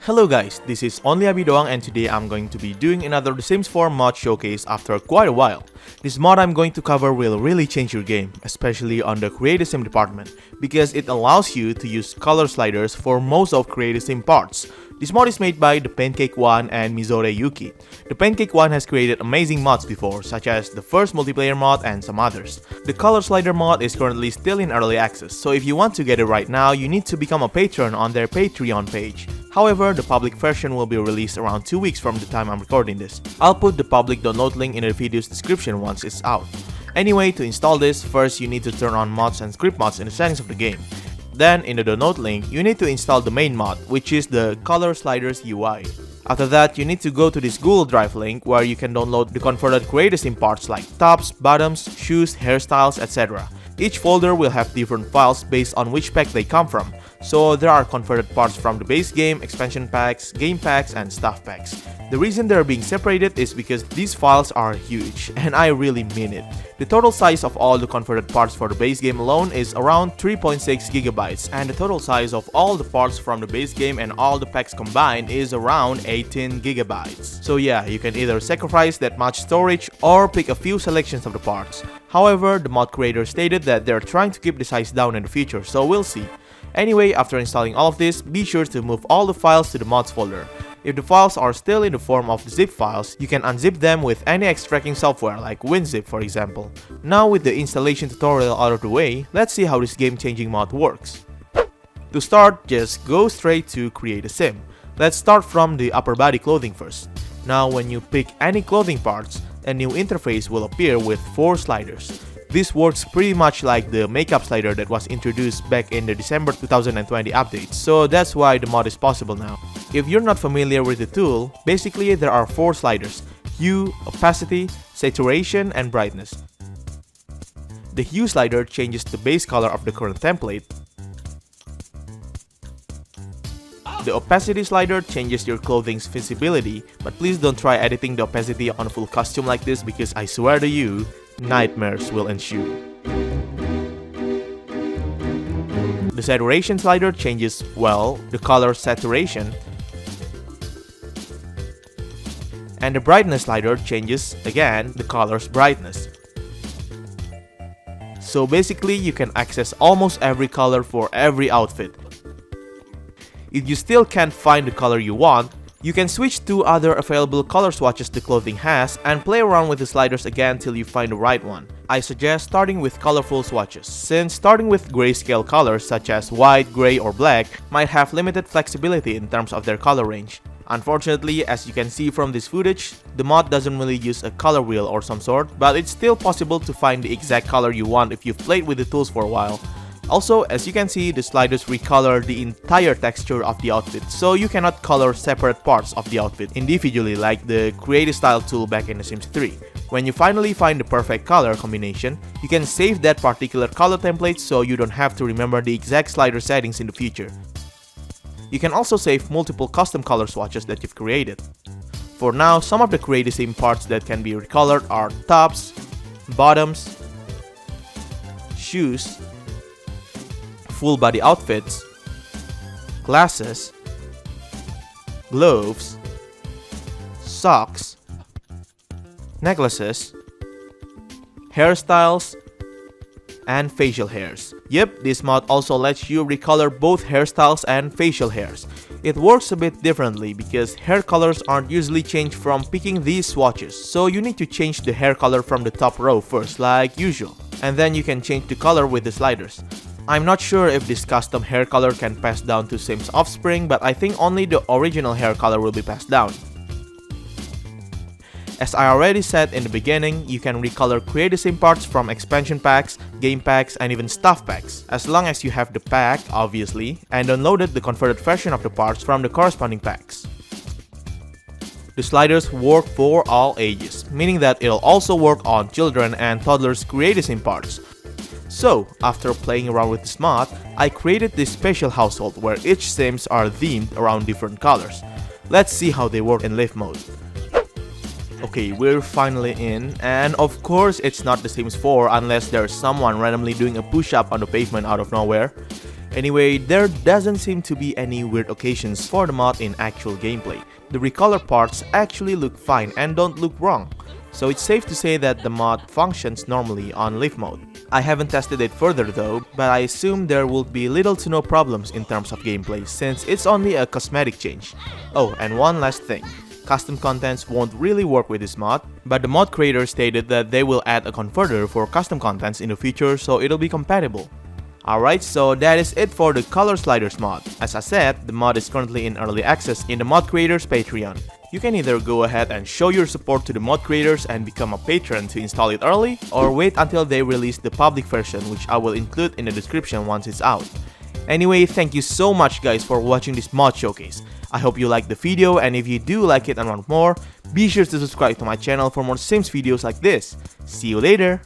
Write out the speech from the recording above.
Hello guys, this is onlyabidoang and today I'm going to be doing another The Sims 4 mod showcase after quite a while. This mod I'm going to cover will really change your game, especially on the Create a Sim department, because it allows you to use color sliders for most of Create a Sim parts. This mod is made by the Pancake One and Mizore Yuki. The Pancake One has created amazing mods before, such as the first multiplayer mod and some others. The color slider mod is currently still in early access, so if you want to get it right now, you need to become a patron on their Patreon page. However, the public version will be released around 2 weeks from the time I'm recording this. I'll put the public download link in the video's description once it's out. Anyway, to install this, first you need to turn on mods and script mods in the settings of the game. Then, in the download link, you need to install the main mod, which is the Color Sliders UI. After that, you need to go to this Google Drive link where you can download the converted Create a Sim parts like tops, bottoms, shoes, hairstyles, etc. Each folder will have different files based on which pack they come from. So there are converted parts from the base game, expansion packs, game packs, and stuff packs. The reason they're being separated is because these files are huge, and I really mean it. The total size of all the converted parts for the base game alone is around 3.6 GB, and the total size of all the parts from the base game and all the packs combined is around 18 GB. So yeah, you can either sacrifice that much storage or pick a few selections of the parts. However, the mod creator stated that they're trying to keep the size down in the future, so we'll see. Anyway, after installing all of this, be sure to move all the files to the mods folder. If the files are still in the form of zip files, you can unzip them with any extracting software like WinZip for example. Now with the installation tutorial out of the way, let's see how this game-changing mod works. To start, just go straight to Create a Sim. Let's start from the upper body clothing first. Now when you pick any clothing parts, a new interface will appear with 4 sliders. This works pretty much like the makeup slider that was introduced back in the December 2020 update, so that's why the mod is possible now. If you're not familiar with the tool, basically there are 4 sliders: hue, opacity, saturation, and brightness. The hue slider changes the base color of the current template. The opacity slider changes your clothing's visibility, but please don't try editing the opacity on a full costume like this because I swear to you, nightmares will ensue. The saturation slider changes, well, the color saturation. And the brightness slider changes, again, the color's brightness. So basically, you can access almost every color for every outfit. If you still can't find the color you want, you can switch to other available color swatches the clothing has and play around with the sliders again till you find the right one. I suggest starting with colorful swatches, since starting with grayscale colors such as white, gray, or black might have limited flexibility in terms of their color range. Unfortunately, as you can see from this footage, the mod doesn't really use a color wheel or some sort, but it's still possible to find the exact color you want if you've played with the tools for a while. Also, as you can see, the sliders recolor the entire texture of the outfit, so you cannot color separate parts of the outfit individually like the Create a Style tool back in The Sims 3. When you finally find the perfect color combination, you can save that particular color template so you don't have to remember the exact slider settings in the future. You can also save multiple custom color swatches that you've created. For now, some of the Create a Sim parts that can be recolored are tops, bottoms, shoes, full body outfits, glasses, gloves, socks, necklaces, hairstyles, and facial hairs. Yep, this mod also lets you recolor both hairstyles and facial hairs. It works a bit differently because hair colors aren't usually changed from picking these swatches, so you need to change the hair color from the top row first like usual, and then you can change the color with the sliders. I'm not sure if this custom hair color can pass down to Sim's offspring, but I think only the original hair color will be passed down. As I already said in the beginning, you can recolor Create a Sim parts from expansion packs, game packs, and even stuff packs, as long as you have the pack, obviously, and downloaded the converted version of the parts from the corresponding packs. The sliders work for all ages, meaning that it'll also work on children and toddlers' Create a Sim parts. So, after playing around with this mod, I created this special household where each Sims are themed around different colors. Let's see how they work in live mode. Okay, we're finally in, and of course it's not The Sims 4 unless there's someone randomly doing a push-up on the pavement out of nowhere. Anyway, there doesn't seem to be any weird occasions for the mod in actual gameplay. The recolor parts actually look fine and don't look wrong, so it's safe to say that the mod functions normally on live mode. I haven't tested it further though, but I assume there will be little to no problems in terms of gameplay since it's only a cosmetic change. Oh, and one last thing. Custom contents won't really work with this mod, but the mod creator stated that they will add a converter for custom contents in the future, so it'll be compatible. Alright, so that is it for the color sliders mod. As I said, the mod is currently in early access in the mod creators Patreon. You can either go ahead and show your support to the mod creators and become a patron to install it early, or wait until they release the public version, which I will include in the description once it's out. Anyway, thank you so much guys for watching this mod showcase. I hope you liked the video, and if you do like it and want more, be sure to subscribe to my channel for more Sims videos like this. See you later!